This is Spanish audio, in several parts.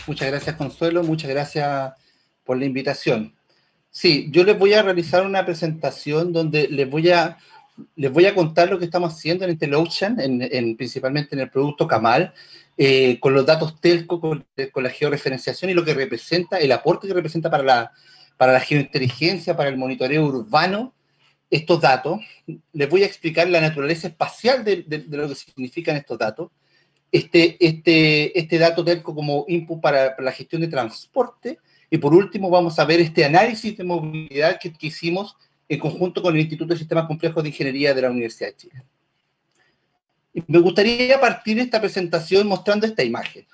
Muchas gracias, Consuelo. Muchas gracias por la invitación. Sí, yo les voy a realizar una presentación donde les voy a contar lo que estamos haciendo en Intellocean, principalmente en el producto Camal, con los datos telco, con la georreferenciación y lo que representa, el aporte que representa para la geointeligencia, para el monitoreo urbano, estos datos. Les voy a explicar la naturaleza espacial de lo que significan estos datos. Este dato telco como input para la gestión de transporte, y por último vamos a ver este análisis de movilidad que hicimos en conjunto con el Instituto de Sistemas Complejos de Ingeniería de la Universidad de Chile. Y me gustaría partir esta presentación mostrando esta imagen.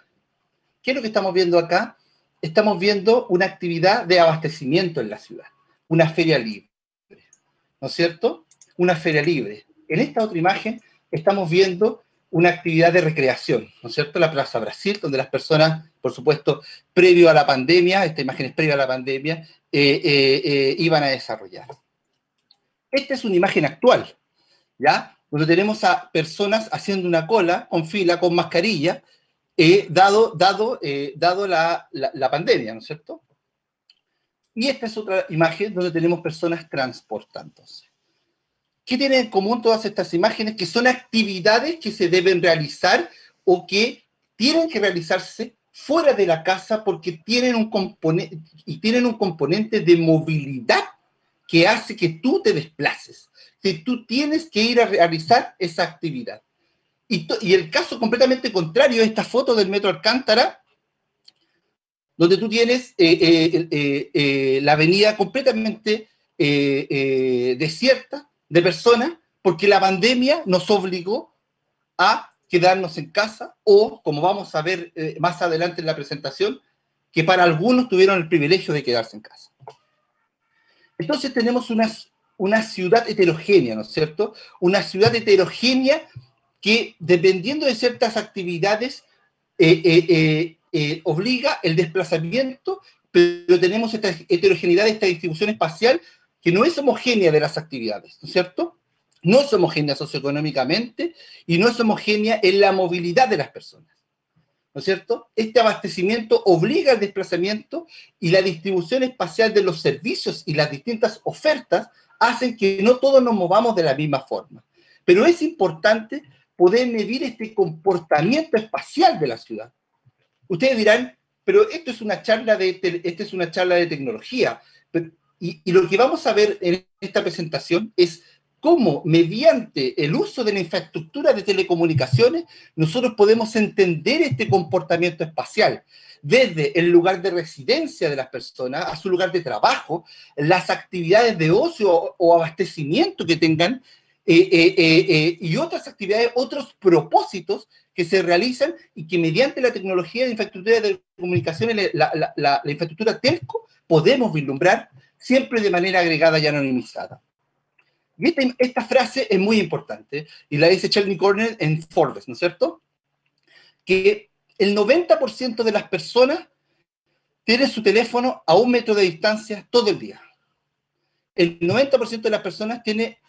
¿Qué es lo que estamos viendo acá? Estamos viendo una actividad de abastecimiento en la ciudad, una feria libre, ¿no es cierto? Una feria libre. En esta otra imagen estamos viendo una actividad de recreación, ¿no es cierto? La Plaza Brasil, donde las personas, por supuesto, previo a la pandemia, esta imagen es previa a la pandemia, iban a desarrollar. Esta es una imagen actual, ¿ya? Donde tenemos a personas haciendo una cola, con fila, con mascarilla, dado la pandemia, ¿no es cierto? Y esta es otra imagen donde tenemos personas transportándose. ¿Qué tienen en común todas estas imágenes? Que son actividades que se deben realizar o que tienen que realizarse fuera de la casa porque tienen un componente de movilidad que hace que tú te desplaces, que tú tienes que ir a realizar esa actividad. Y el caso completamente contrario es esta foto del Metro Alcántara, donde tú tienes la avenida completamente desierta de personas, porque la pandemia nos obligó a quedarnos en casa, o, como vamos a ver más adelante en la presentación, que para algunos tuvieron el privilegio de quedarse en casa. Entonces tenemos una ciudad heterogénea, ¿no es cierto? Una ciudad heterogénea que, dependiendo de ciertas actividades, obliga el desplazamiento, pero tenemos esta heterogeneidad, esta distribución espacial que no es homogénea de las actividades, ¿no es cierto? No es homogénea socioeconómicamente y no es homogénea en la movilidad de las personas, ¿no es cierto? Este abastecimiento obliga al desplazamiento, y la distribución espacial de los servicios y las distintas ofertas hacen que no todos nos movamos de la misma forma. Pero es importante poder medir este comportamiento espacial de la ciudad. Ustedes dirán, pero esto es una charla de tecnología. Y lo que vamos a ver en esta presentación es cómo, mediante el uso de la infraestructura de telecomunicaciones, nosotros podemos entender este comportamiento espacial, desde el lugar de residencia de las personas a su lugar de trabajo, las actividades de ocio o abastecimiento que tengan, y otras actividades, otros propósitos que se realizan y que mediante la tecnología de infraestructura de comunicaciones, la infraestructura telco, podemos vislumbrar siempre de manera agregada y anonimizada. Y esta frase es muy importante, y la dice Sheldon Cornell en Forbes, ¿no es cierto? Que el 90% de las personas tienen su teléfono a 1 metro de distancia todo el día. El 90% de las personas tiene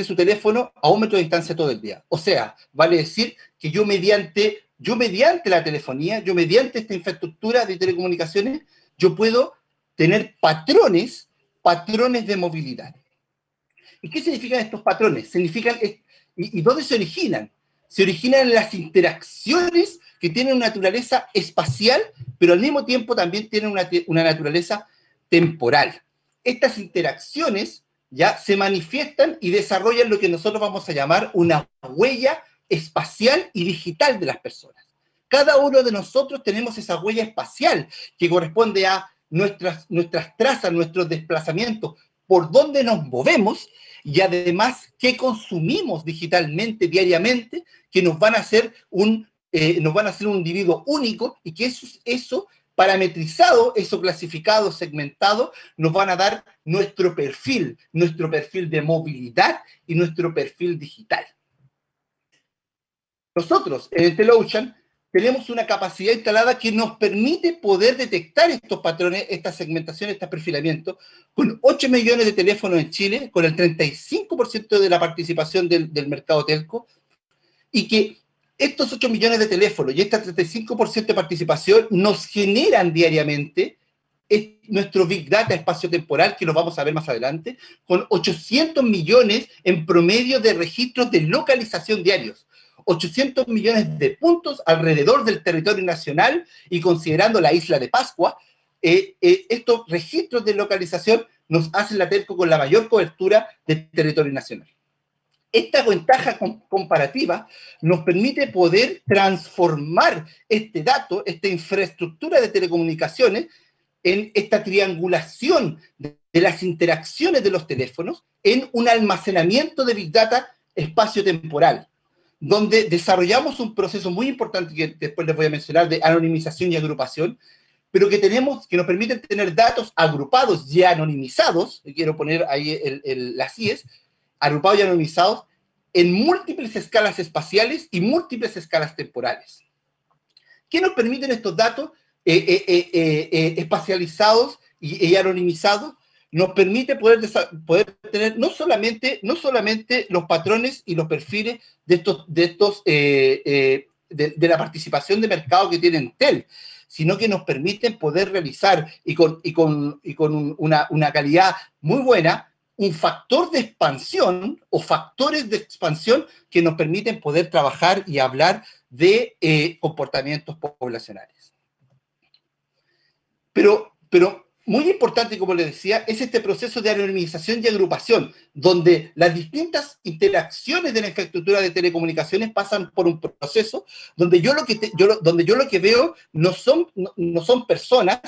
su teléfono a 1 metro de distancia todo el día. O sea, vale decir que yo mediante la telefonía, yo mediante esta infraestructura de telecomunicaciones, yo puedo tener patrones de movilidad. ¿Y qué significan estos patrones? ¿Y dónde se originan? Se originan en las interacciones que tienen una naturaleza espacial, pero al mismo tiempo también tienen una naturaleza temporal. Estas interacciones ya se manifiestan y desarrollan lo que nosotros vamos a llamar una huella espacial y digital de las personas. Cada uno de nosotros tenemos esa huella espacial que corresponde a nuestras trazas, nuestros desplazamientos, por dónde nos movemos, y además qué consumimos digitalmente, diariamente, que nos van a hacer un individuo único, y que eso parametrizado, eso clasificado, segmentado, nos van a dar nuestro perfil de movilidad y nuestro perfil digital. Nosotros, en Intellocean, tenemos una capacidad instalada que nos permite poder detectar estos patrones, esta segmentación, este perfilamiento, con 8 millones de teléfonos en Chile, con el 35% de la participación del mercado telco, y que Estos 8 millones de teléfonos y este 35% de participación nos generan diariamente nuestro Big Data espacio-temporal, que lo vamos a ver más adelante, con 800 millones en promedio de registros de localización diarios. 800 millones de puntos alrededor del territorio nacional y considerando la isla de Pascua, estos registros de localización nos hacen la telco con la mayor cobertura del territorio nacional. Esta ventaja comparativa nos permite poder transformar este dato, esta infraestructura de telecomunicaciones, en esta triangulación de las interacciones de los teléfonos en un almacenamiento de Big Data espacio-temporal, donde desarrollamos un proceso muy importante que después les voy a mencionar de anonimización y agrupación, pero que nos permiten tener datos agrupados y anonimizados, y quiero poner ahí las IES, agrupados y anonimizados en múltiples escalas espaciales y múltiples escalas temporales. ¿Qué nos permiten estos datos espacializados y anonimizados? Nos permite poder tener no solamente los patrones y los perfiles de la participación de mercado que tiene Entel, sino que nos permiten poder realizar, y con una calidad muy buena, un factor de expansión o factores de expansión que nos permiten poder trabajar y hablar de comportamientos poblacionales. Pero muy importante, como les decía, es este proceso de anonimización y agrupación, donde las distintas interacciones de la infraestructura de telecomunicaciones pasan por un proceso donde yo lo que veo no son personas,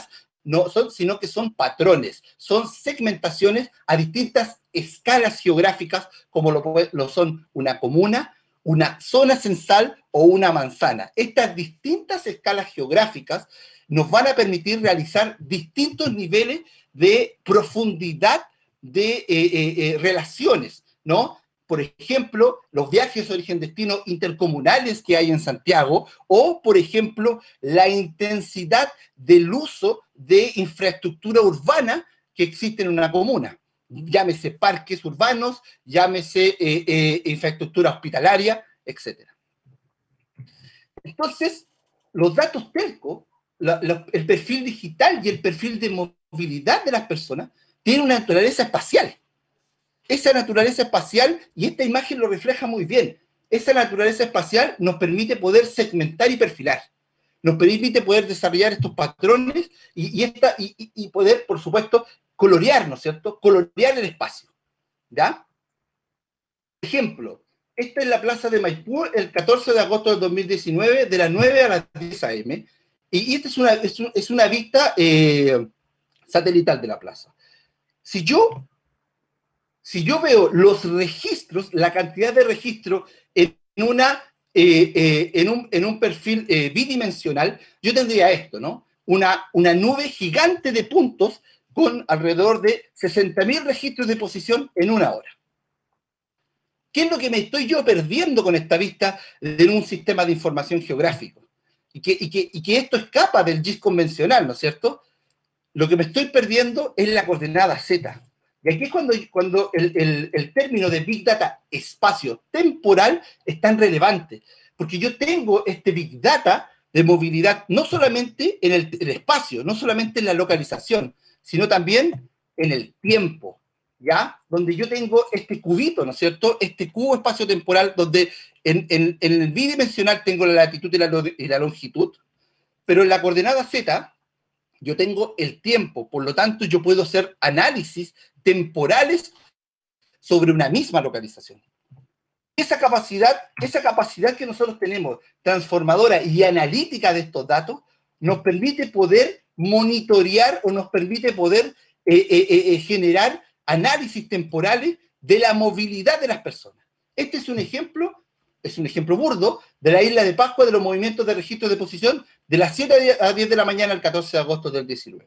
sino que son patrones, son segmentaciones a distintas escalas geográficas, como lo son una comuna, una zona censal o una manzana. Estas distintas escalas geográficas nos van a permitir realizar distintos niveles de profundidad de relaciones, ¿no? Por ejemplo, los viajes origen-destino intercomunales que hay en Santiago, o, por ejemplo, la intensidad del uso de infraestructura urbana que existe en una comuna. Llámese parques urbanos, llámese infraestructura hospitalaria, etc. Entonces, los datos telco, el perfil digital y el perfil de movilidad de las personas tienen una naturaleza espacial. Esa naturaleza espacial, y esta imagen lo refleja muy bien, esa naturaleza espacial nos permite poder segmentar y perfilar, nos permite poder desarrollar estos patrones y poder, por supuesto, colorear, ¿no es cierto?, colorear el espacio, ¿ya? Por ejemplo, esta es la plaza de Maipú el 14 de agosto de 2019, de las 9 a las 10 a.m., y esta es una vista satelital de la plaza. Si yo veo los registros, la cantidad de registros en un perfil bidimensional, yo tendría esto, ¿no? Una nube gigante de puntos con alrededor de 60.000 registros de posición en una hora. ¿Qué es lo que me estoy yo perdiendo con esta vista de un sistema de información geográfico? Y que esto escapa del GIS convencional, ¿no es cierto? Lo que me estoy perdiendo es la coordenada Z. Y aquí es cuando el término de Big Data espacio-temporal es tan relevante, porque yo tengo este Big Data de movilidad no solamente en el espacio, no solamente en la localización, sino también en el tiempo, ¿ya? Donde yo tengo este cubito, ¿no es cierto? Este cubo espacio-temporal, donde en el bidimensional tengo la latitud y la longitud, pero en la coordenada Z yo tengo el tiempo, por lo tanto yo puedo hacer análisis temporales sobre una misma localización. Esa capacidad que nosotros tenemos, transformadora y analítica de estos datos, nos permite poder monitorear o nos permite poder generar análisis temporales de la movilidad de las personas. Este es un ejemplo burdo de la isla de Pascua, de los movimientos de registro de posición de las 7 a 10 de la mañana el 14 de agosto del 19.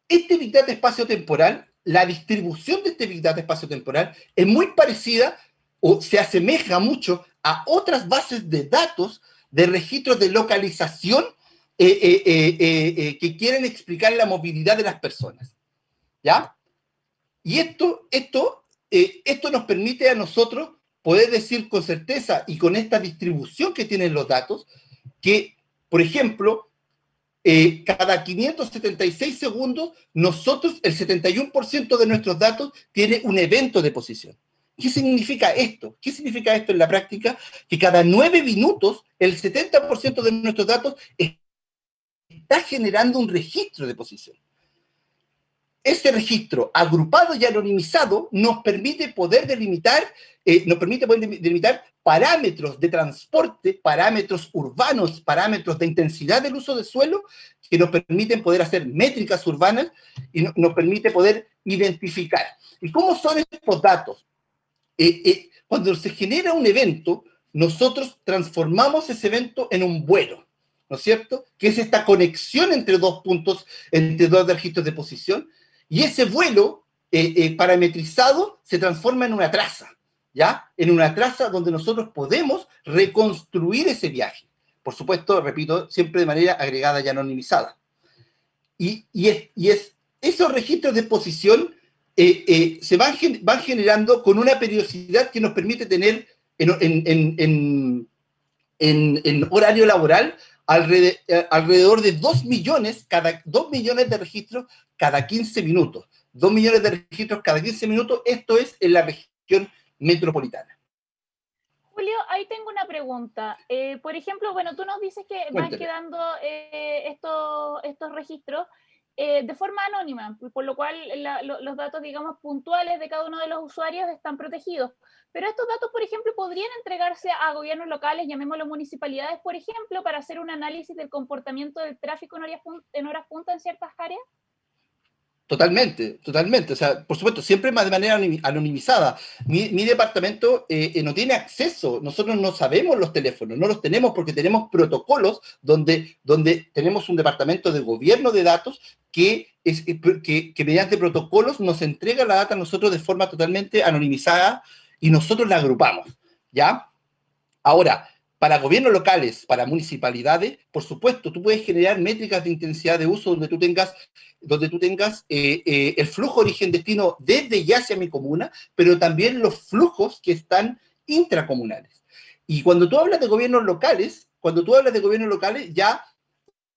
Este Big Data espacio-temporal, la distribución de este Big Data espacio-temporal es muy parecida o se asemeja mucho a otras bases de datos de registros de localización que quieren explicar la movilidad de las personas, ¿ya? Y esto nos permite a nosotros poder decir con certeza y con esta distribución que tienen los datos, que, por ejemplo, cada 576 segundos, nosotros, el 71% de nuestros datos tiene un evento de posición. ¿Qué significa esto? ¿Qué significa esto en la práctica? Que cada 9 minutos, el 70% de nuestros datos está generando un registro de posición. Ese registro agrupado y anonimizado nos permite poder delimitar parámetros de transporte, parámetros urbanos, parámetros de intensidad del uso de suelo, que nos permiten poder hacer métricas urbanas y nos permite poder identificar. ¿Y cómo son estos datos? Cuando se genera un evento, nosotros transformamos ese evento en un vuelo, ¿no es cierto? Que es esta conexión entre dos puntos, entre dos registros de posición, y ese vuelo parametrizado se transforma en una traza, ¿ya? En una traza donde nosotros podemos reconstruir ese viaje. Por supuesto, repito, siempre de manera agregada y anonimizada. Y esos registros de posición se van generando con una periodicidad que nos permite tener en horario laboral alrededor de 2 millones de registros cada 15 minutos. 2 millones de registros cada 15 minutos, esto es en la región metropolitana. Julio, ahí tengo una pregunta. Por ejemplo, bueno, tú nos dices que van quedando estos registros de forma anónima, por lo cual los datos, digamos, puntuales de cada uno de los usuarios están protegidos. Pero estos datos, por ejemplo, podrían entregarse a gobiernos locales, llamémoslo municipalidades, por ejemplo, para hacer un análisis del comportamiento del tráfico en horas punta en ciertas áreas. Totalmente, totalmente. O sea, por supuesto, siempre más de manera anonimizada. Mi departamento no tiene acceso. Nosotros no sabemos los teléfonos, no los tenemos porque tenemos protocolos donde tenemos un departamento de gobierno de datos que mediante protocolos nos entrega la data a nosotros de forma totalmente anonimizada y nosotros la agrupamos, ¿ya? Ahora, para gobiernos locales, para municipalidades, por supuesto, tú puedes generar métricas de intensidad de uso donde tú tengas el flujo origen-destino desde y hacia mi comuna, pero también los flujos que están intracomunales. Y cuando tú hablas de gobiernos locales, ya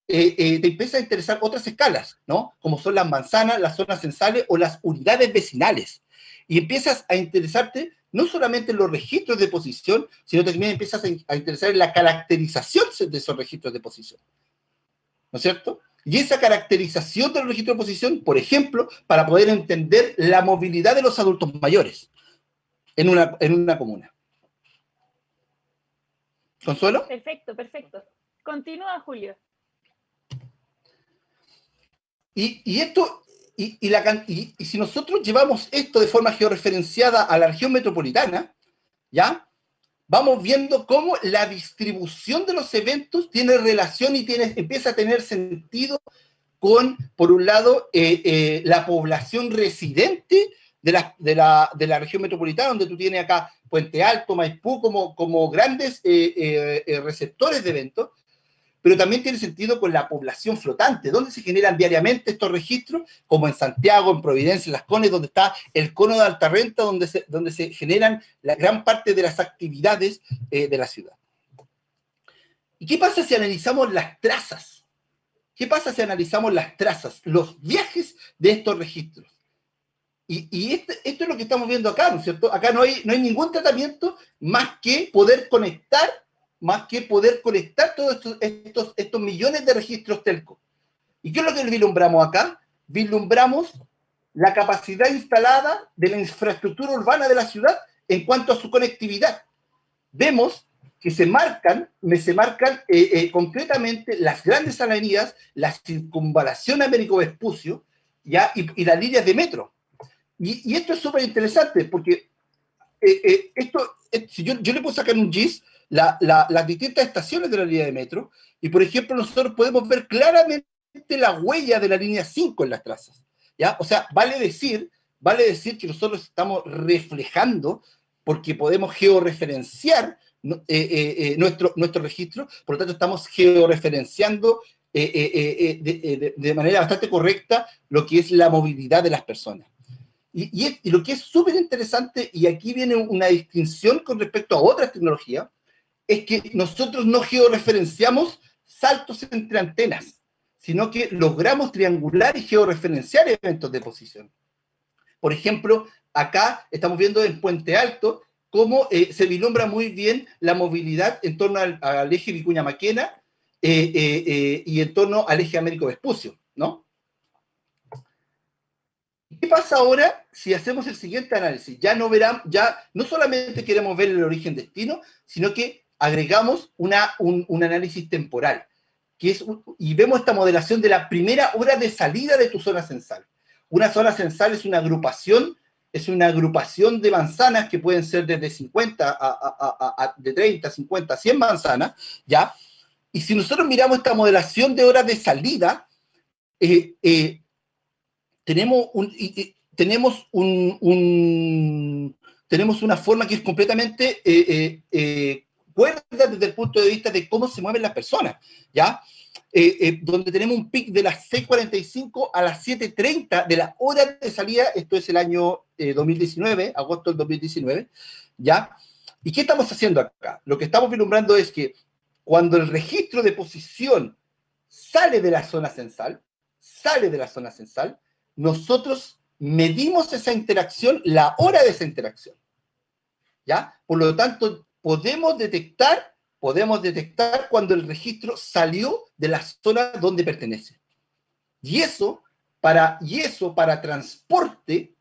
te empieza a interesar otras escalas, ¿no? Como son las manzanas, las zonas censales o las unidades vecinales. Y empiezas a interesarte no solamente en los registros de posición, sino también empiezas a interesar en la caracterización de esos registros de posición. ¿No es cierto? Y esa caracterización de los registros de posición, por ejemplo, para poder entender la movilidad de los adultos mayores en una comuna. ¿Consuelo? Perfecto, perfecto. Continúa, Julio. Y si nosotros llevamos esto de forma georreferenciada a la región metropolitana, ¿ya? Vamos viendo cómo la distribución de los eventos tiene relación y empieza a tener sentido con, por un lado, la población residente de la región metropolitana, donde tú tienes acá Puente Alto, Maipú, como grandes receptores de eventos, pero también tiene sentido con la población flotante, donde se generan diariamente estos registros, como en Santiago, en Providencia, en Las Condes, donde está el cono de alta renta, donde se generan la gran parte de las actividades de la ciudad. ¿Y qué pasa si analizamos las trazas? Los viajes de estos registros? Y esto es lo que estamos viendo acá, ¿no es cierto? Acá no hay ningún tratamiento más que poder conectar todos estos millones de registros telco. ¿Y qué es lo que vislumbramos acá? Vislumbramos la capacidad instalada de la infraestructura urbana de la ciudad en cuanto a su conectividad. Vemos que se marcan concretamente las grandes avenidas, la circunvalación Américo Vespucio, ¿ya? Y las líneas de metro. Y esto es súper interesante porque si yo le puedo sacar un GIS, las distintas estaciones de la línea de metro, y por ejemplo nosotros podemos ver claramente la huella de la línea 5 en las trazas, ¿ya? O sea, vale decir que nosotros estamos reflejando, porque podemos georreferenciar nuestro registro, por lo tanto estamos georreferenciando de manera bastante correcta lo que es la movilidad de las personas. Y lo que es súper interesante, y aquí viene una distinción con respecto a otras tecnologías, es que nosotros no georreferenciamos saltos entre antenas, sino que logramos triangular y georreferenciar eventos de posición. Por ejemplo, acá estamos viendo en Puente Alto cómo se vislumbra muy bien la movilidad en torno al eje Vicuña-Maquena y en torno al eje Américo Vespucio, ¿no? ¿Qué pasa ahora si hacemos el siguiente análisis? Ya no solamente queremos ver el origen-destino, sino que agregamos un análisis temporal, y vemos esta modelación de la primera hora de salida de tu zona censal. Una zona censal es una agrupación de manzanas que pueden ser desde 50 de 30, 50, 100 manzanas, ¿ya? Y si nosotros miramos esta modelación de horas de salida, tenemos una forma que es completamente cuerda desde el punto de vista de cómo se mueven las personas, ¿ya? Donde tenemos un pic de las 6:45 a las 7:30 de la hora de salida, esto es el año 2019, agosto del 2019, ¿ya? ¿Y qué estamos haciendo acá? Lo que estamos vislumbrando es que cuando el registro de posición sale de la zona censal, nosotros medimos esa interacción, la hora de esa interacción, ¿ya? Por lo tanto, podemos detectar cuando el registro salió de la zona donde pertenece. Y eso para transporte,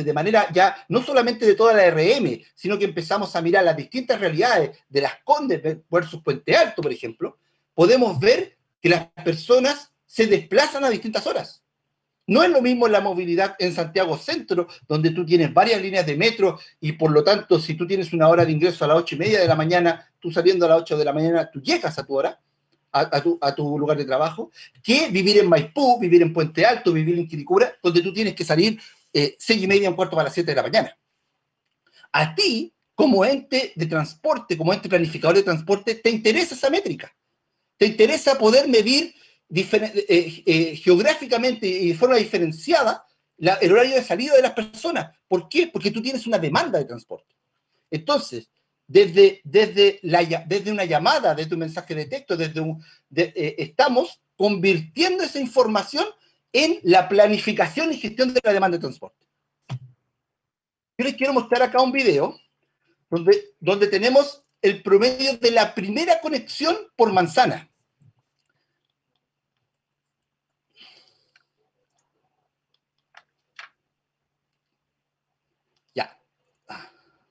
de manera ya no solamente de toda la RM, sino que empezamos a mirar las distintas realidades de Las Condes versus Puente Alto, por ejemplo, podemos ver que las personas se desplazan a distintas horas. No es lo mismo la movilidad en Santiago Centro, donde tú tienes varias líneas de metro y por lo tanto, si tú tienes una hora de ingreso a las 8:30 de la mañana, tú saliendo a las 8 de la mañana, tú llegas a tu hora, a tu lugar de trabajo, que vivir en Maipú, vivir en Puente Alto, vivir en Quilicura, donde tú tienes que salir 6:30, un cuarto para las 7 de la mañana. A ti, como ente de transporte, como ente planificador de transporte, te interesa esa métrica. Te interesa poder medir geográficamente y de forma diferenciada el horario de salida de las personas. ¿Por qué? Porque tú tienes una demanda de transporte. Entonces, desde una llamada, desde un mensaje de texto, estamos convirtiendo esa información en la planificación y gestión de la demanda de transporte. Yo les quiero mostrar acá un video donde tenemos el promedio de la primera conexión por manzana.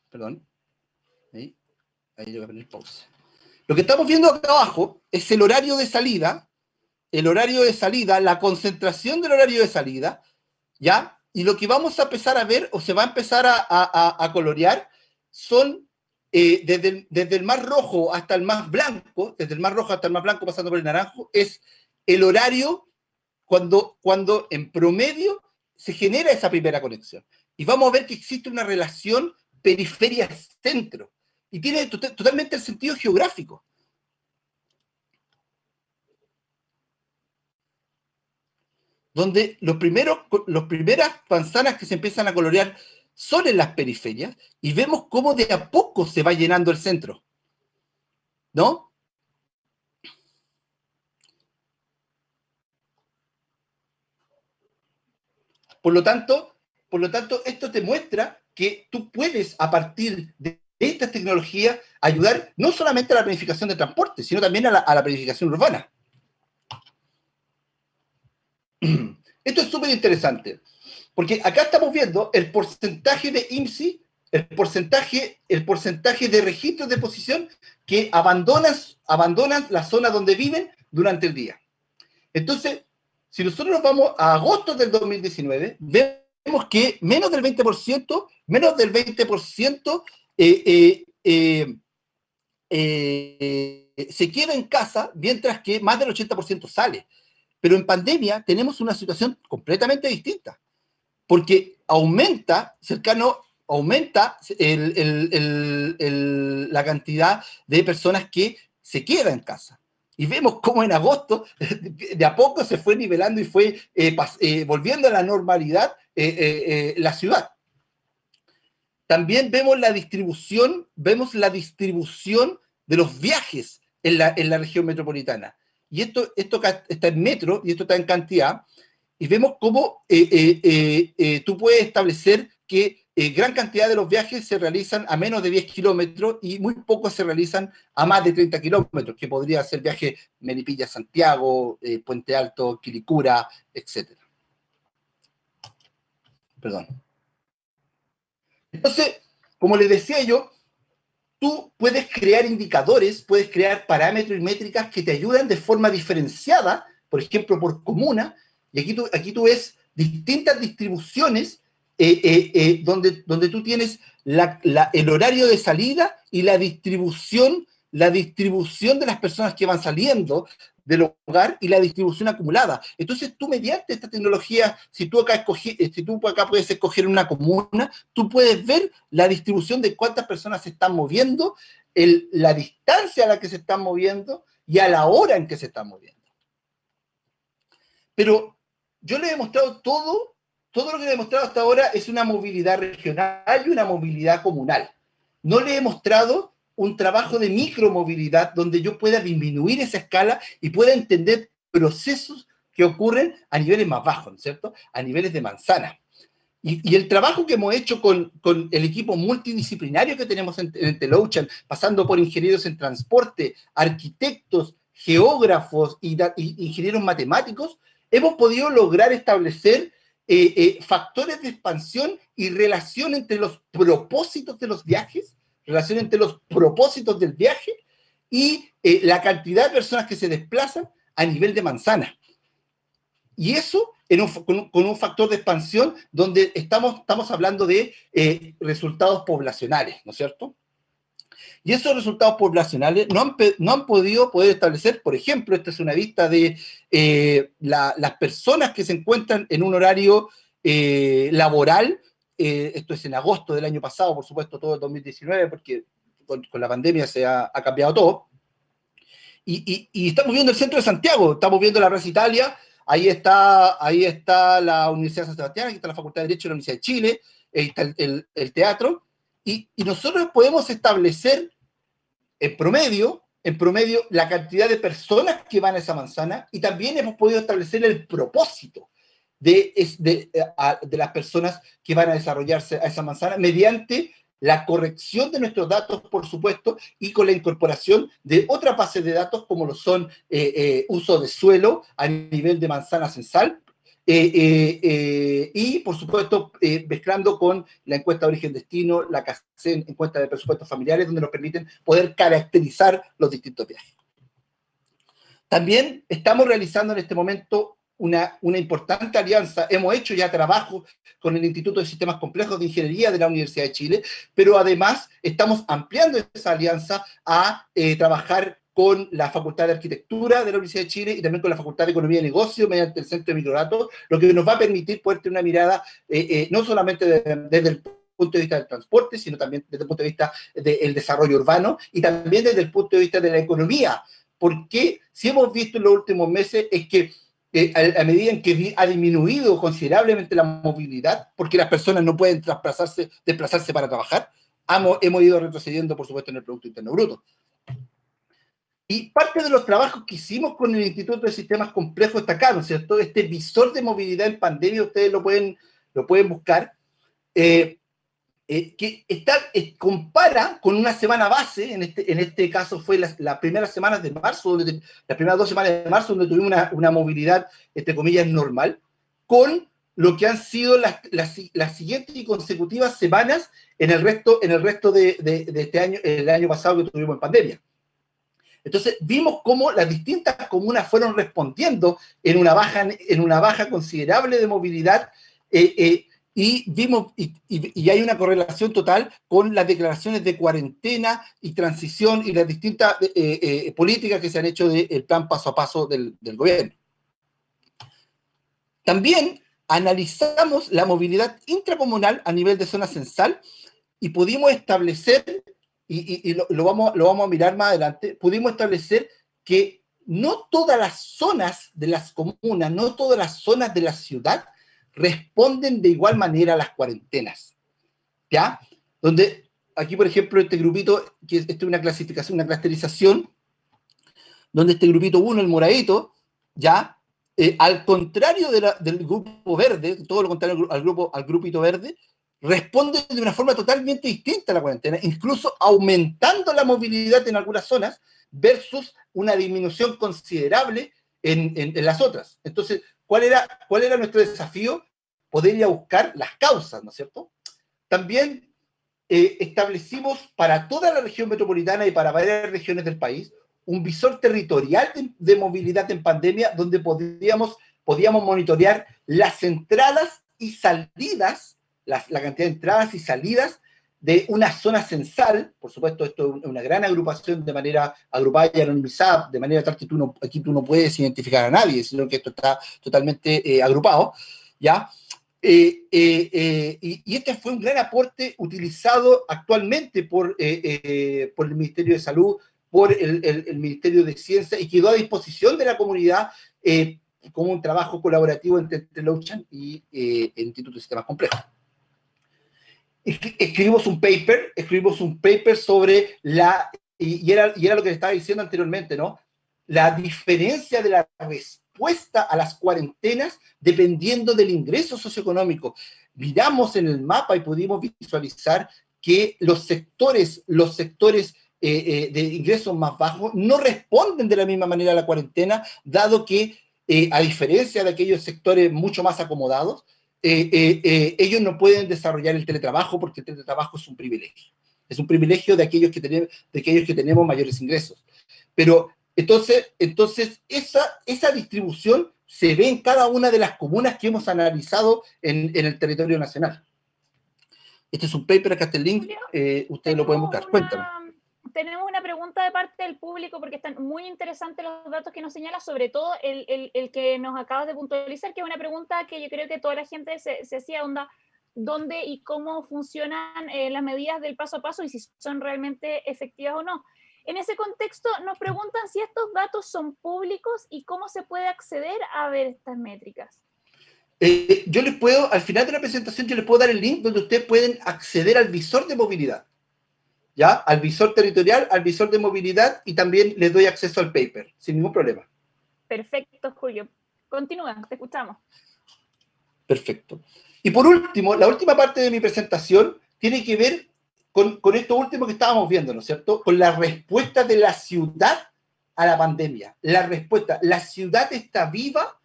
Perdón, ahí le voy a poner pausa. Lo que estamos viendo acá abajo es el horario de salida, la concentración del horario de salida, ¿ya? Y lo que vamos a empezar a ver, o se va a empezar a colorear, son desde el más rojo hasta el más blanco, pasando por el naranjo, es el horario cuando en promedio se genera esa primera conexión. Y vamos a ver que existe una relación periferia-centro, y tiene totalmente el sentido geográfico. Donde las primeras manzanas que se empiezan a colorear son en las periferias, y vemos cómo de a poco se va llenando el centro, ¿no? Por lo tanto, esto te muestra que tú puedes, a partir de esta tecnología, ayudar no solamente a la planificación de transporte, sino también a la planificación urbana. Esto es súper interesante, porque acá estamos viendo el porcentaje de IMSI, el porcentaje de registros de posición que abandonan la zona donde viven durante el día. Entonces, si nosotros nos vamos a agosto del 2019, vemos que menos del 20% se queda en casa, mientras que más del 80% sale. Pero en pandemia tenemos una situación completamente distinta, porque aumenta la cantidad de personas que se queda en casa. Y vemos cómo en agosto de a poco se fue nivelando y fue volviendo a la normalidad la ciudad. También vemos la distribución de los viajes en la región metropolitana. Y esto está en metro y esto está en cantidad. Y vemos cómo tú puedes establecer que gran cantidad de los viajes se realizan a menos de 10 kilómetros y muy pocos se realizan a más de 30 kilómetros, que podría ser viaje Melipilla-Santiago, Puente Alto, Quilicura, etc. Perdón. Entonces, como les decía yo, tú puedes crear indicadores, puedes crear parámetros y métricas que te ayudan de forma diferenciada, por ejemplo, por comuna, y aquí tú ves distintas distribuciones donde tú tienes el horario de salida y la distribución de las personas que van saliendo del hogar y la distribución acumulada. Entonces tú mediante esta tecnología, si tú acá puedes escoger una comuna, tú puedes ver la distribución de cuántas personas se están moviendo, la distancia a la que se están moviendo y a la hora en que se están moviendo. Pero yo le he mostrado todo lo que le he mostrado hasta ahora es una movilidad regional y una movilidad comunal. No le he mostrado un trabajo de micromovilidad donde yo pueda disminuir esa escala y pueda entender procesos que ocurren a niveles más bajos, ¿no es cierto? A niveles de manzana. Y el trabajo que hemos hecho con el equipo multidisciplinario que tenemos en Telouchan, pasando por ingenieros en transporte, arquitectos, geógrafos y ingenieros matemáticos, hemos podido lograr establecer factores de expansión y relación entre los propósitos de los viajes, relación entre los propósitos del viaje y la cantidad de personas que se desplazan a nivel de manzana. Y eso con un factor de expansión donde estamos hablando de resultados poblacionales, ¿no es cierto? Y esos resultados poblacionales no han podido establecer, por ejemplo, esta es una vista de las personas que se encuentran en un horario laboral, esto es en agosto del año pasado, por supuesto, todo el 2019, porque con la pandemia se ha cambiado todo. Y estamos viendo el centro de Santiago, estamos viendo la Plaza Italia, ahí está la Universidad de San Sebastián, aquí está la Facultad de Derecho de la Universidad de Chile, ahí está el teatro, y nosotros podemos establecer en promedio la cantidad de personas que van a esa manzana y también hemos podido establecer el propósito de las personas que van a desarrollarse a esa manzana mediante la corrección de nuestros datos, por supuesto, y con la incorporación de otras bases de datos como lo son uso de suelo a nivel de manzana censal, y, por supuesto, mezclando con la encuesta de origen-destino, la encuesta de presupuestos familiares, donde nos permiten poder caracterizar los distintos viajes. También estamos realizando en este momento una importante alianza. Hemos hecho ya trabajo con el Instituto de Sistemas Complejos de Ingeniería de la Universidad de Chile, pero además estamos ampliando esa alianza a trabajar con la Facultad de Arquitectura de la Universidad de Chile y también con la Facultad de Economía y Negocio mediante el Centro de Microdatos, lo que nos va a permitir poder tener una mirada no solamente desde el punto de vista del transporte, sino también desde el punto de vista del desarrollo urbano y también desde el punto de vista de la economía. Porque si hemos visto en los últimos meses es que a medida en que ha disminuido considerablemente la movilidad, porque las personas no pueden desplazarse para trabajar, hemos ido retrocediendo, por supuesto, en el Producto Interno Bruto. Y parte de los trabajos que hicimos con el Instituto de Sistemas Complejos está acá, ¿no es cierto? Este visor de movilidad en pandemia, ustedes lo pueden buscar, que compara con una semana base, en este caso fue las primeras semanas de marzo, las primeras 2 semanas de marzo, donde tuvimos una movilidad, entre comillas, normal, con lo que han sido las siguientes y consecutivas semanas en el resto de este año, el año pasado que tuvimos en pandemia. Entonces, vimos cómo las distintas comunas fueron respondiendo en una baja considerable de movilidad, y vimos, y hay una correlación total con las declaraciones de cuarentena y transición y las distintas políticas que se han hecho del plan paso a paso del gobierno. También analizamos la movilidad intracomunal a nivel de zona censal y pudimos establecer, y lo vamos a mirar más adelante, pudimos establecer que no todas las zonas de las comunas, no todas las zonas de la ciudad responden de igual manera a las cuarentenas, ¿ya? Donde aquí, por ejemplo, este grupito, que es una clasificación, una clusterización, donde este grupito 1, el moradito, ¿ya? Al contrario del grupo verde, todo lo contrario al grupito verde, responde de una forma totalmente distinta a la cuarentena, incluso aumentando la movilidad en algunas zonas versus una disminución considerable en las otras. Entonces, ¿cuál era nuestro desafío? Poder ir a buscar las causas, ¿no es cierto? También establecimos para toda la región metropolitana y para varias regiones del país un visor territorial de movilidad en pandemia donde podíamos monitorear las entradas y salidas, la cantidad de entradas y salidas de una zona censal. Por supuesto, esto es una gran agrupación de manera agrupada y anonimizada, de manera tal que aquí tú no puedes identificar a nadie, sino que esto está totalmente agrupado, ¿ya? Y este fue un gran aporte utilizado actualmente por el Ministerio de Salud, por el Ministerio de Ciencia, y quedó a disposición de la comunidad como un trabajo colaborativo entre Leuchan y el Instituto de Sistemas Complejos. Escribimos un paper sobre y era lo que les estaba diciendo anteriormente, ¿no? La diferencia de la respuesta a las cuarentenas dependiendo del ingreso socioeconómico. Miramos en el mapa y pudimos visualizar que los sectores de ingresos más bajos no responden de la misma manera a la cuarentena, dado que, a diferencia de aquellos sectores mucho más acomodados, ellos no pueden desarrollar el teletrabajo porque el teletrabajo es un privilegio. Es un privilegio de aquellos que tenemos mayores ingresos. Pero entonces esa distribución se ve en cada una de las comunas que hemos analizado en el territorio nacional. Este es un paper, acá está el link, ustedes lo pueden buscar. Cuéntame. Tenemos una pregunta de parte del público porque están muy interesantes los datos que nos señala, sobre todo el que nos acabas de puntualizar, que es una pregunta que yo creo que toda la gente se hacía, onda, ¿dónde y cómo funcionan las medidas del paso a paso y si son realmente efectivas o no? En ese contexto nos preguntan si estos datos son públicos y cómo se puede acceder a ver estas métricas. Yo les puedo, al final de la presentación, yo les puedo dar el link donde ustedes pueden acceder al visor de movilidad. ¿Ya? Al visor territorial, al visor de movilidad, y también les doy acceso al paper, sin ningún problema. Perfecto, Julio. Continúa, te escuchamos. Perfecto. Y por último, la última parte de mi presentación tiene que ver con esto último que estábamos viendo, ¿no es cierto? Con la respuesta de la ciudad a la pandemia. La respuesta, la ciudad está viva,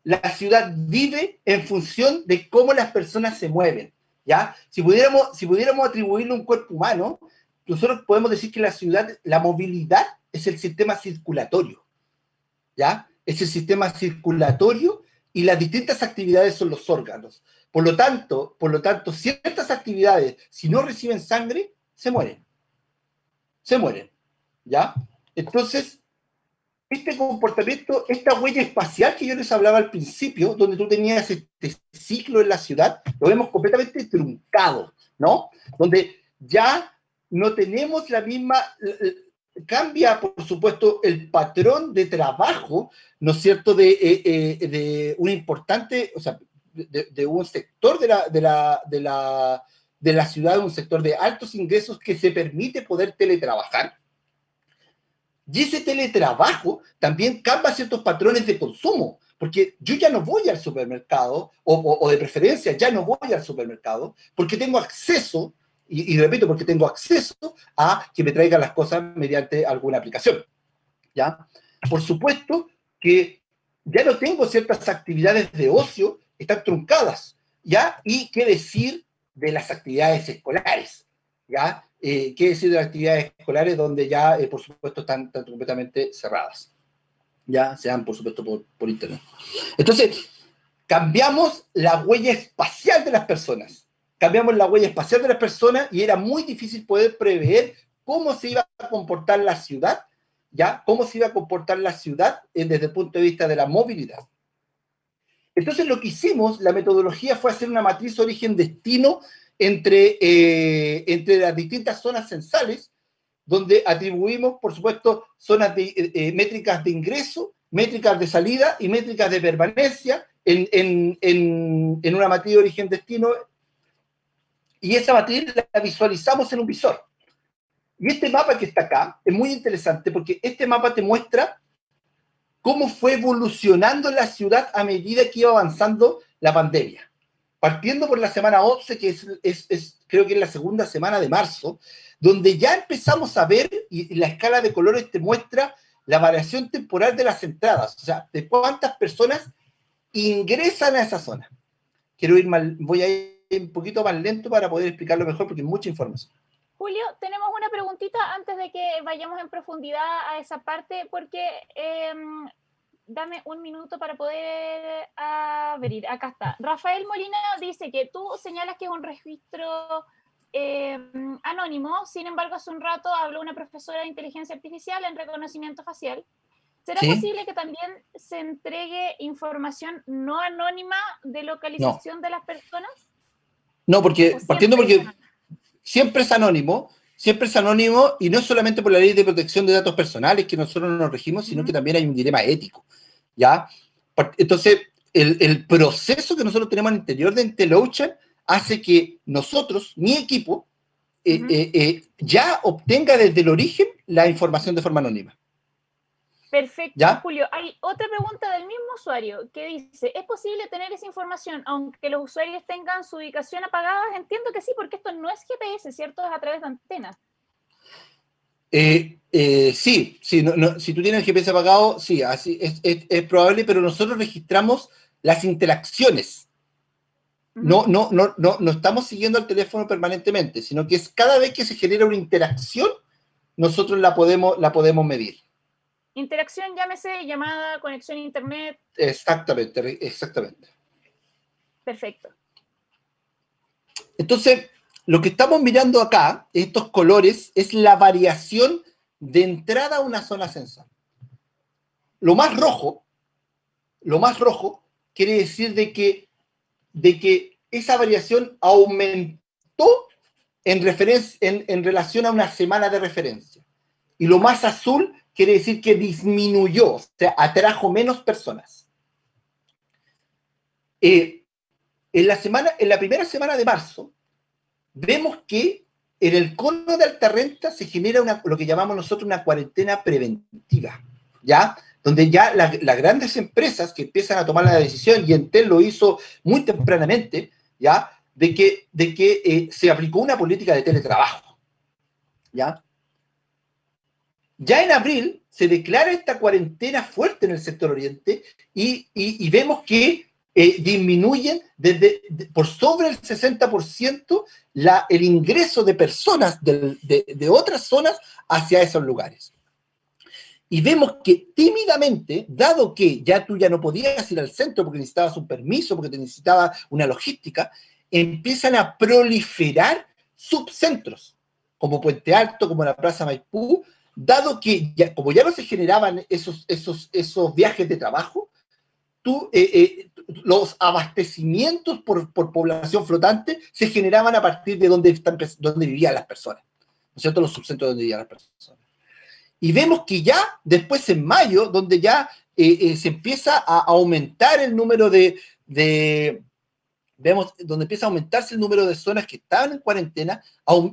la ciudad vive en función de cómo las personas se mueven, ¿ya? Si pudiéramos atribuirle un cuerpo humano, nosotros podemos decir que la ciudad, la movilidad es el sistema circulatorio, ¿ya? Es el sistema circulatorio y las distintas actividades son los órganos. Por lo tanto, ciertas actividades, si no reciben sangre, se mueren. Se mueren, ¿ya? Entonces, este comportamiento, esta huella espacial que yo les hablaba al principio, donde tú tenías este ciclo en la ciudad, lo vemos completamente truncado, ¿no? Donde ya no tenemos la misma, cambia, por supuesto, el patrón de trabajo, ¿no es cierto?, de un importante, o sea, de un sector de la ciudad, un sector de altos ingresos que se permite poder teletrabajar. Y ese teletrabajo también cambia ciertos patrones de consumo, porque yo ya no voy al supermercado, o de preferencia ya no voy al supermercado, porque tengo acceso, y repito, porque tengo acceso a que me traigan las cosas mediante alguna aplicación, ¿ya? Por supuesto que ya no tengo ciertas actividades de ocio, están truncadas, ¿ya? Y qué decir de las actividades escolares, ¿ya? Qué decir de las actividades escolares donde ya, por supuesto, están completamente cerradas, ya sean, por supuesto, por internet. Entonces, cambiamos la huella espacial de las personas. Cambiamos la huella espacial de las personas y era muy difícil poder prever cómo se iba a comportar la ciudad, ¿ya? Cómo se iba a comportar la ciudad desde el punto de vista de la movilidad. Entonces, lo que hicimos, la metodología fue hacer una matriz origen-destino entre las distintas zonas censales, donde atribuimos, por supuesto, zonas de métricas de ingreso, métricas de salida y métricas de permanencia en una matriz de origen-destino, y esa matriz la visualizamos en un visor. Y este mapa que está acá es muy interesante porque este mapa te muestra cómo fue evolucionando la ciudad a medida que iba avanzando la pandemia. Partiendo por la semana 11, que creo que es la segunda semana de marzo, donde ya empezamos a ver, y la escala de colores te muestra la variación temporal de las entradas, o sea, de cuántas personas ingresan a esa zona. Voy a ir un poquito más lento para poder explicarlo mejor, porque hay mucha información. Julio, tenemos una preguntita antes de que vayamos en profundidad a esa parte, porque dame un minuto para poder abrir. Acá está. Rafael Molina dice que tú señalas que es un registro anónimo, sin embargo, hace un rato habló una profesora de inteligencia artificial en reconocimiento facial. ¿Será posible que también se entregue información no anónima de localización de las personas? No, porque siempre es anónimo, y no solamente por la ley de protección de datos personales que nosotros nos regimos, sino que también hay un dilema ético, ¿ya? Entonces, el proceso que nosotros tenemos al interior de IntelliOcean hace que nosotros, mi equipo, ya obtenga desde el origen la información de forma anónima. Perfecto, ¿ya? Julio. Hay otra pregunta del mismo usuario que dice, ¿es posible tener esa información aunque los usuarios tengan su ubicación apagada? Entiendo que sí, porque esto no es GPS, ¿cierto? Es a través de antenas. Sí, si tú tienes el GPS apagado, sí, así es probable, pero nosotros registramos las interacciones. No estamos siguiendo el teléfono permanentemente, sino que es cada vez que se genera una interacción, nosotros la podemos medir. Interacción, llámese, llamada, conexión a internet. Exactamente. Perfecto. Entonces, lo que estamos mirando acá, estos colores, es la variación de entrada a una zona sensor. Lo más rojo quiere decir de que esa variación aumentó en relación a una semana de referencia. Y lo más azul quiere decir que disminuyó, o sea, atrajo menos personas. En la primera semana de marzo, vemos que en el cono de alta renta se genera lo que llamamos nosotros una cuarentena preventiva, ¿ya? Donde ya las grandes empresas que empiezan a tomar la decisión, y Entel lo hizo muy tempranamente, ¿ya? De que se aplicó una política de teletrabajo, ¿ya? Ya en abril se declara esta cuarentena fuerte en el sector oriente y vemos que disminuyen por sobre el 60% el ingreso de personas de otras zonas hacia esos lugares. Y vemos que tímidamente, dado que tú ya no podías ir al centro porque necesitabas un permiso, porque te necesitaba una logística, empiezan a proliferar subcentros, como Puente Alto, como la Plaza Maipú, dado que como ya no se generaban esos viajes de trabajo, los abastecimientos por población flotante se generaban a partir de donde vivían las personas, ¿no es cierto? Los subcentros donde vivían las personas. Y vemos que ya después en mayo, donde ya se empieza a aumentar el número donde empieza a aumentarse el número de zonas que estaban en cuarentena,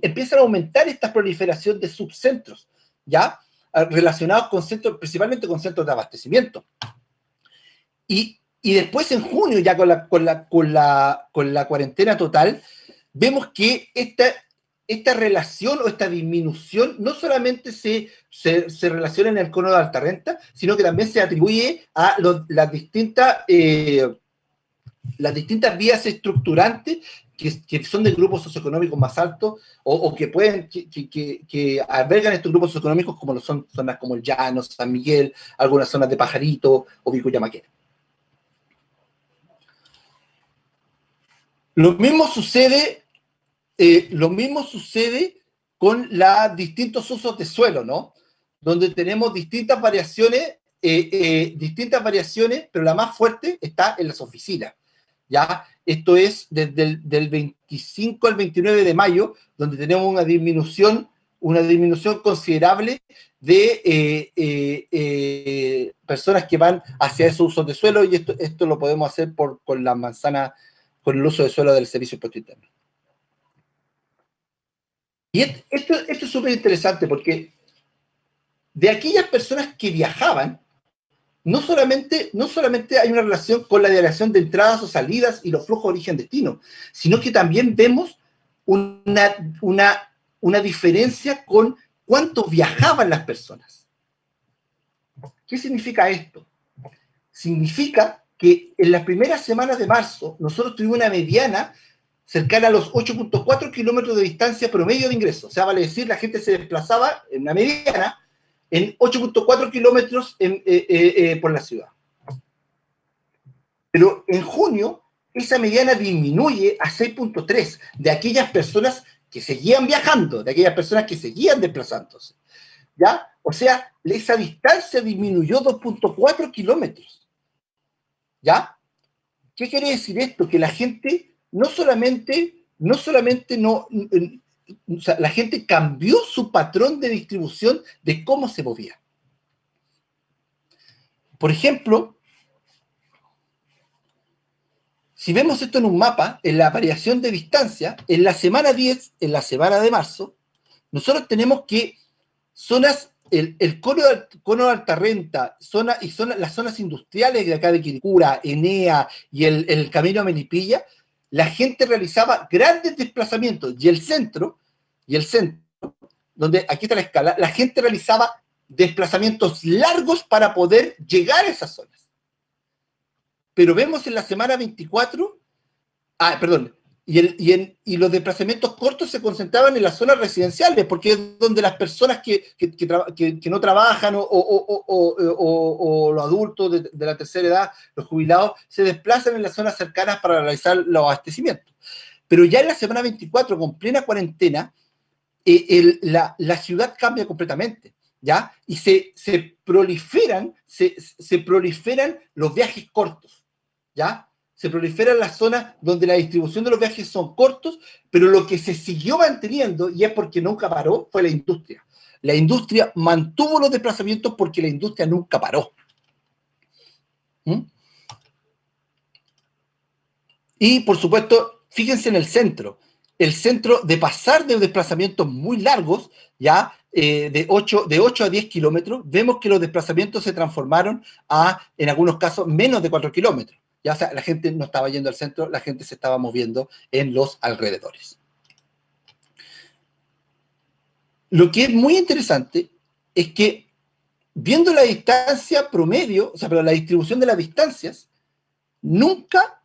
empiezan a aumentar esta proliferación de subcentros, ¿ya? Relacionados con centros, principalmente con centros de abastecimiento. Y después en junio, ya con la cuarentena total, vemos que esta relación o esta disminución no solamente se relaciona en el cono de alta renta, sino que también se atribuye a las distintas vías estructurantes que son de grupos socioeconómicos más altos o que albergan estos grupos socioeconómicos, como son zonas como el Llano, San Miguel, algunas zonas de Pajarito o Vicuña-Maquena. Lo mismo sucede con los distintos usos de suelo, ¿no? Donde tenemos distintas variaciones, pero la más fuerte está en las oficinas, ¿ya? Esto es desde del 25 al 29 de mayo, donde tenemos una disminución una disminución considerable de personas que van hacia esos usos de suelo, y esto lo podemos hacer con la manzana, con el uso de suelo del Servicio de Impuesto Interno. Y esto es súper interesante porque de aquellas personas que viajaban, no solamente hay una relación con la dirección de entradas o salidas y los flujos de origen-destino, sino que también vemos una diferencia con cuánto viajaban las personas. ¿Qué significa esto? Significa que en las primeras semanas de marzo nosotros tuvimos una mediana cercana a los 8.4 kilómetros de distancia promedio de ingreso. O sea, vale decir, la gente se desplazaba en una mediana en 8.4 kilómetros por la ciudad. Pero en junio, esa mediana disminuye a 6.3 de aquellas personas que seguían viajando, de aquellas personas que seguían desplazándose. ¿Ya? O sea, esa distancia disminuyó 2.4 kilómetros. ¿Ya? ¿Qué quiere decir esto? Que la gente no solamente o sea, la gente cambió su patrón de distribución de cómo se movía. Por ejemplo, si vemos esto en un mapa, en la variación de distancia, en la semana 10, en la semana de marzo, nosotros tenemos que zonas, el cono de alta renta, las zonas industriales de acá de Quilicura, Enea y el camino a Melipilla, la gente realizaba grandes desplazamientos, y el centro, donde aquí está la escala, la gente realizaba desplazamientos largos para poder llegar a esas zonas. Pero vemos en la semana 24, y los desplazamientos cortos se concentraban en las zonas residenciales, porque es donde las personas que no trabajan o los adultos de la tercera edad, los jubilados, se desplazan en las zonas cercanas para realizar los abastecimientos. Pero ya en la semana 24, con plena cuarentena, la ciudad cambia completamente, ¿ya? Y se proliferan los viajes cortos, ¿ya? Se proliferan las zonas donde la distribución de los viajes son cortos, pero lo que se siguió manteniendo, y es porque nunca paró, fue la industria. La industria mantuvo los desplazamientos porque la industria nunca paró. Y, por supuesto, fíjense en el centro de pasar de desplazamientos muy largos, ya de 8 a 10 kilómetros, vemos que los desplazamientos se transformaron en algunos casos, menos de 4 kilómetros. Ya, o sea, la gente no estaba yendo al centro, la gente se estaba moviendo en los alrededores. Lo que es muy interesante es que, viendo la distancia promedio, o sea, pero la distribución de las distancias, nunca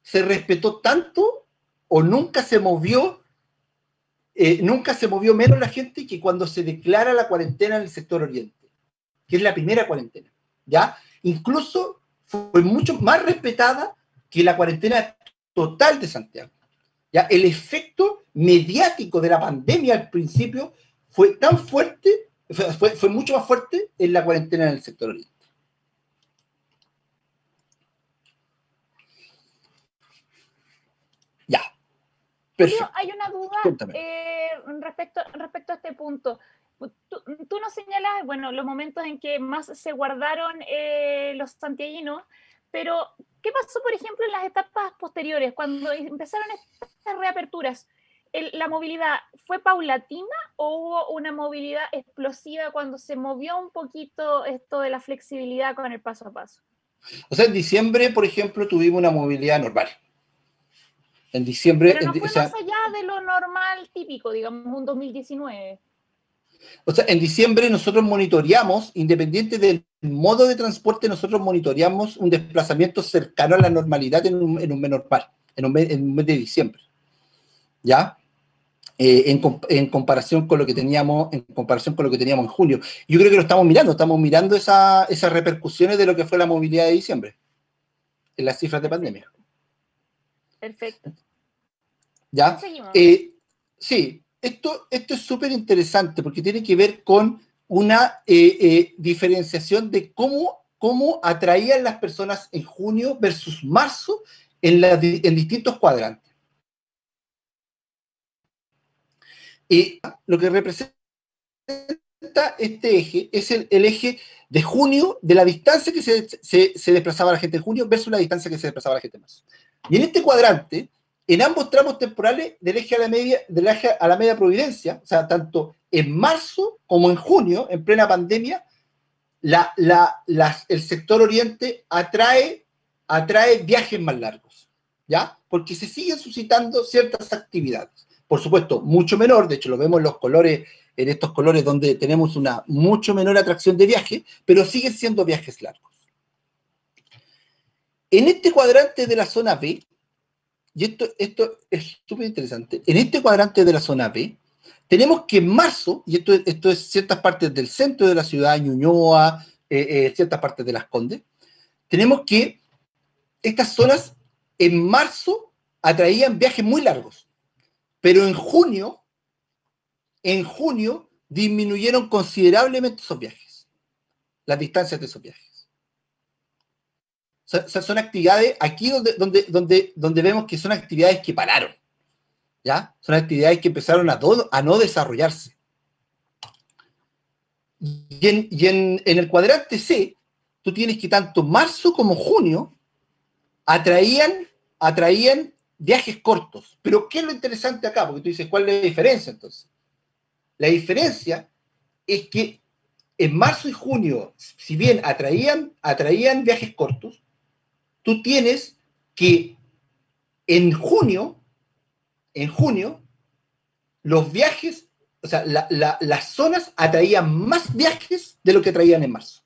se respetó tanto o nunca se movió menos la gente que cuando se declara la cuarentena en el sector oriente, que es la primera cuarentena, ¿ya? Incluso fue mucho más respetada que la cuarentena total de Santiago. ¿Ya? El efecto mediático de la pandemia al principio fue tan fuerte, fue mucho más fuerte en la cuarentena en el sector oriente. Ya. Perfecto. Julio, hay una duda respecto a este punto. Tú nos señalas, bueno, los momentos en que más se guardaron los santiaguinos, pero ¿qué pasó, por ejemplo, en las etapas posteriores, cuando empezaron estas reaperturas? ¿La movilidad fue paulatina o hubo una movilidad explosiva cuando se movió un poquito esto de la flexibilidad con el paso a paso? O sea, en diciembre, por ejemplo, tuvimos una movilidad normal. En diciembre... Pero no fue más allá de lo normal típico, digamos, un 2019. O sea, en diciembre nosotros monitoreamos, independiente del modo de transporte, nosotros monitoreamos un desplazamiento cercano a la normalidad en un mes normal, en un mes de diciembre. ¿Ya? En comparación con lo que teníamos en junio. Yo creo que lo estamos mirando esas repercusiones de lo que fue la movilidad de diciembre en las cifras de pandemia. Perfecto. ¿Ya? Sí, esto es súper interesante porque tiene que ver con una diferenciación de cómo atraían las personas en junio versus marzo en distintos cuadrantes. Y lo que representa este eje es el eje de junio, de la distancia que se desplazaba la gente en junio versus la distancia que se desplazaba la gente en marzo. Y en este cuadrante, en ambos tramos temporales del eje a la media Providencia, o sea, tanto en marzo como en junio, en plena pandemia, el sector oriente atrae viajes más largos, ¿ya? Porque se siguen suscitando ciertas actividades. Por supuesto, mucho menor, de hecho lo vemos en los colores, en estos colores donde tenemos una mucho menor atracción de viaje, pero siguen siendo viajes largos. En este cuadrante de la zona B, y esto es súper interesante, en este cuadrante de la zona B, tenemos que en marzo, y esto es ciertas partes del centro de la ciudad, Ñuñoa, ciertas partes de Las Condes, tenemos que estas zonas en marzo atraían viajes muy largos, pero en junio disminuyeron considerablemente esos viajes, las distancias de esos viajes. Son actividades aquí donde vemos que son actividades que pararon, ¿ya? Son actividades que empezaron a no desarrollarse. Y en el cuadrante C, tú tienes que tanto marzo como junio atraían viajes cortos. Pero ¿qué es lo interesante acá? Porque tú dices, ¿cuál es la diferencia entonces? La diferencia es que en marzo y junio, si bien atraían viajes cortos, tú tienes que en junio, los viajes, o sea, las zonas atraían más viajes de lo que traían en marzo.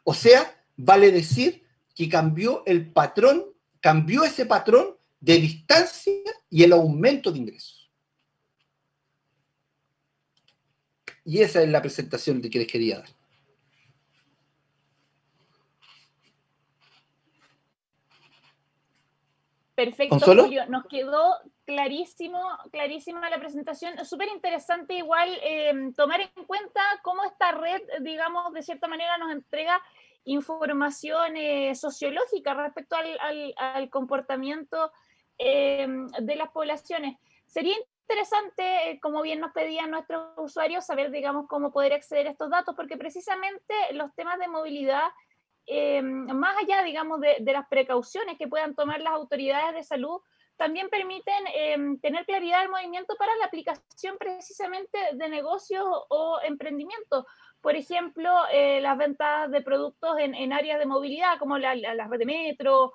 O sea, vale decir que cambió ese patrón de distancia y el aumento de ingresos. Y esa es la presentación que les quería dar. Perfecto, Julio, nos quedó clarísima la presentación. Súper interesante igual tomar en cuenta cómo esta red, digamos, de cierta manera nos entrega información sociológica respecto al comportamiento de las poblaciones. Sería interesante, como bien nos pedían nuestros usuarios, saber, digamos, cómo poder acceder a estos datos, porque precisamente los temas de movilidad más allá, digamos, de las precauciones que puedan tomar las autoridades de salud, también permiten tener claridad del movimiento para la aplicación precisamente de negocios o emprendimientos. Por ejemplo, las ventas de productos en áreas de movilidad, como la red de metro,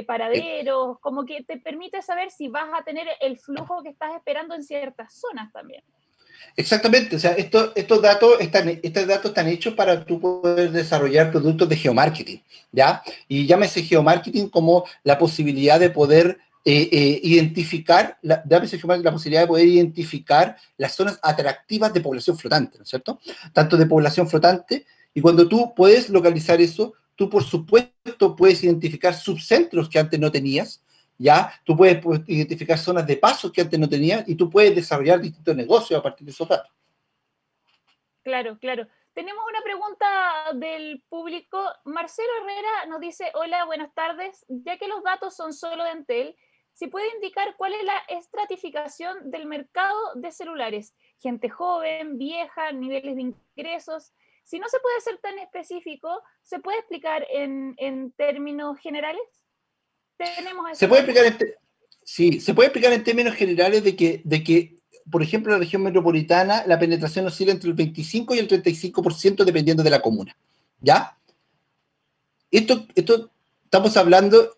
paraderos, como que te permite saber si vas a tener el flujo que estás esperando en ciertas zonas también. Exactamente, o sea, estos datos están hechos para tú poder desarrollar productos de geomarketing, ¿ya? Y llámese geomarketing como la posibilidad de poder identificar, la posibilidad de poder identificar las zonas atractivas de población flotante, ¿no es cierto? Tanto de población flotante, y cuando tú puedes localizar eso, tú por supuesto puedes identificar subcentros que antes no tenías, ¿ya? Tú puedes identificar zonas de pasos que antes no tenías y tú puedes desarrollar distintos negocios a partir de esos datos. Claro, claro. Tenemos una pregunta del público. Marcelo Herrera nos dice, hola, buenas tardes. Ya que los datos son solo de Entel, ¿si puede indicar cuál es la estratificación del mercado de celulares? Gente joven, vieja, niveles de ingresos. Si no se puede ser tan específico, ¿se puede explicar en términos generales? ¿Tenemos se puede explicar en términos generales de que, por ejemplo, en la región metropolitana, la penetración oscila entre el 25 y el 35% dependiendo de la comuna, ¿ya? Esto estamos hablando,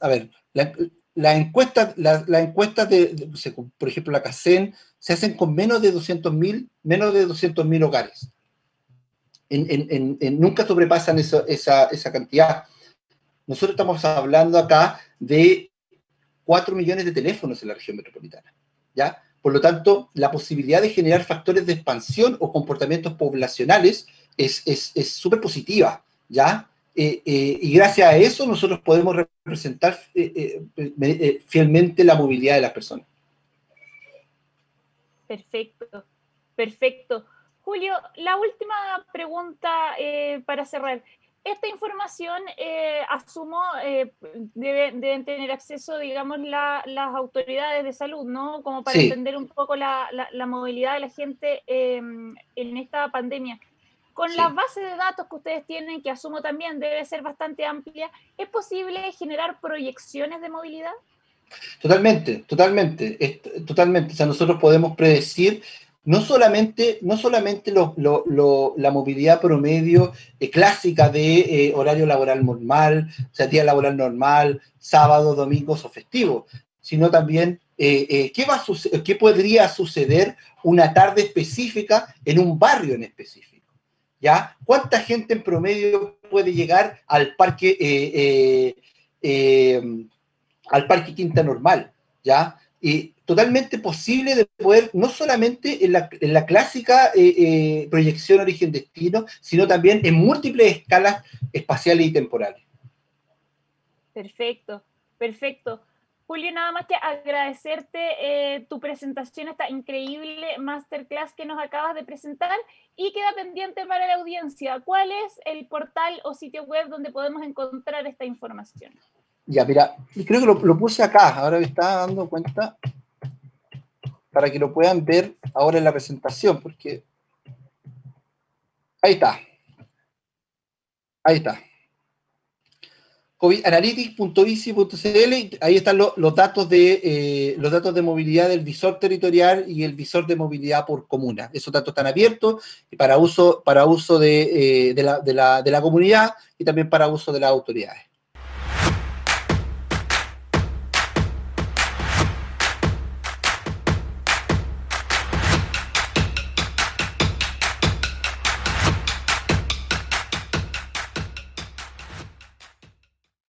a ver, las encuestas por ejemplo, la CACEN, se hacen con menos de 200.000 hogares. Nunca sobrepasan esa cantidad. Nosotros estamos hablando acá de 4 millones de teléfonos en la región metropolitana, ¿ya? Por lo tanto, la posibilidad de generar factores de expansión o comportamientos poblacionales es súper positiva, ¿ya? Y gracias a eso nosotros podemos representar fielmente la movilidad de las personas. Perfecto, perfecto. Julio, la última pregunta para cerrar. esta información, asumo, deben tener acceso, digamos, las autoridades de salud, ¿no? Como para entender un poco la movilidad de la gente en esta pandemia. Con las bases de datos que ustedes tienen, que asumo también debe ser bastante amplia, ¿es posible generar proyecciones de movilidad? Totalmente. O sea, nosotros podemos predecir no solamente la movilidad promedio clásica de horario laboral normal, o sea, día laboral normal, sábados, domingos o festivos, sino también qué podría suceder una tarde específica en un barrio en específico, ¿ya? ¿Cuánta gente en promedio puede llegar al parque Quinta Normal, ¿ya? Y totalmente posible de poder, no solamente en la clásica proyección origen-destino, sino también en múltiples escalas espaciales y temporales. Perfecto, perfecto. Julio, nada más que agradecerte tu presentación, esta increíble masterclass que nos acabas de presentar, y queda pendiente para la audiencia. ¿Cuál es el portal o sitio web donde podemos encontrar esta información? Ya, mira, creo que lo puse acá, ahora me estaba dando cuenta, para que lo puedan ver ahora en la presentación, porque ahí está. covidanalytics.easy.cl, ahí están los datos de movilidad del visor territorial y el visor de movilidad por comuna. Esos datos están abiertos para uso de la comunidad y también para uso de las autoridades.